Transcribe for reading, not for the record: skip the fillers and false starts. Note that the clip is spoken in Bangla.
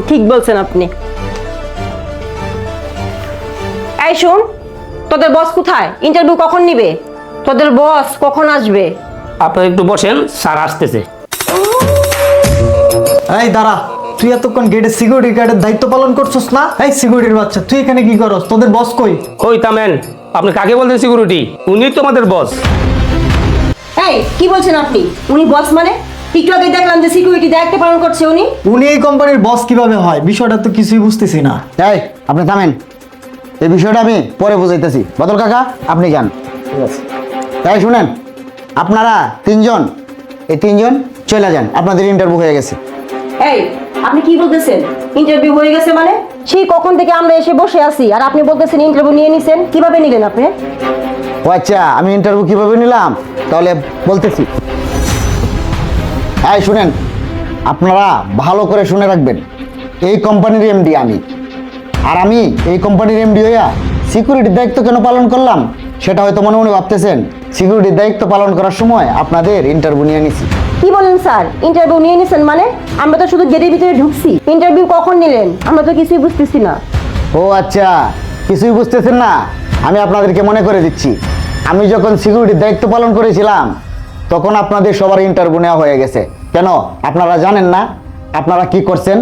ঠিক বলছেন আপনি। এই শুন, তোদের বস কোথায়? ইন্টারভিউ কখন নিবে? তোদের বস কখন আসবে? আপনারা একটু বসেন, স্যার আসতেছে। এই দাঁড়া, তুই এতক্ষণ গেটে সিকিউরিটি গার্ডের দায়িত্ব পালন করছিস না? এই সিকিউরিটির বাচ্চা, তুই এখানে কি করস? তোদের বস কই? কই থামেন, আপনি কাকে বলছেন সিকিউরিটি? উনি তো আমাদের বস। এই কি বলছেন আপনি? উনি বস মানে? একটু আগে দেখলাম যে সিকিউরিটি দায়িত্ব পালন করছে উনি। উনি এই কোম্পানির বস কিভাবে হয়? বিষয়টা তো কিছুই বুঝতেছি না। এই আপনি থামেন, এই বিষয়টা আমি পরে বুঝাইতেছি। বদল কাকা আপনি যান। ঠিক আছে, তাই শুনেন, আপনারা তিনজন, এই তিনজন চলে যান, আপনাদের ইন্টারভিউ হয়ে গেছে। এই আপনি কি বলতেছেন? ইন্টারভিউ হয়ে গেছে মানে? সেই কখন থেকে আমরা এসে বসে আছি আর আপনি বলতেছেন ইন্টারভিউ নিয়ে নিছেন? কিভাবে নিলেন আপনি? ও আচ্ছা, আমি ইন্টারভিউ কিভাবে নিলাম তাহলে বলতেছি। এই শুনেন, আপনারা ভালো করে শুনে রাখবেন, এই কোম্পানির এমডি আমি। আর আমি এই কোম্পানির এমডি হইয়া সিকিউরিটির দায়িত্ব কেন পালন করলাম সেটা হয়তো মনে মনে ভাবতেছেন। সিকিউরিটির দায়িত্ব পালন করার সময় আপনাদের ইন্টারভিউ নিয়ে নিছি। কি বলেন স্যার? ইন্টারভিউ নিয়ে নিছেন মানে? আমরা তো শুধু গেটের ভিতরে ঢুকছি, ইন্টারভিউ কখন নিলেন আমরা তো কিছুই বুঝতেছি না। ও আচ্ছা, কিছুই বুঝতেছেন না? আমি আপনাদেরকে মনে করে দিচ্ছি, আমি যখন সিকিউরিটির দায়িত্ব পালন করেছিলাম তখন আপনাদের সবার ইন্টারভিউ নেওয়া হয়ে গেছে। কেন আপনারা জানেন না আপনারা কি করছেন?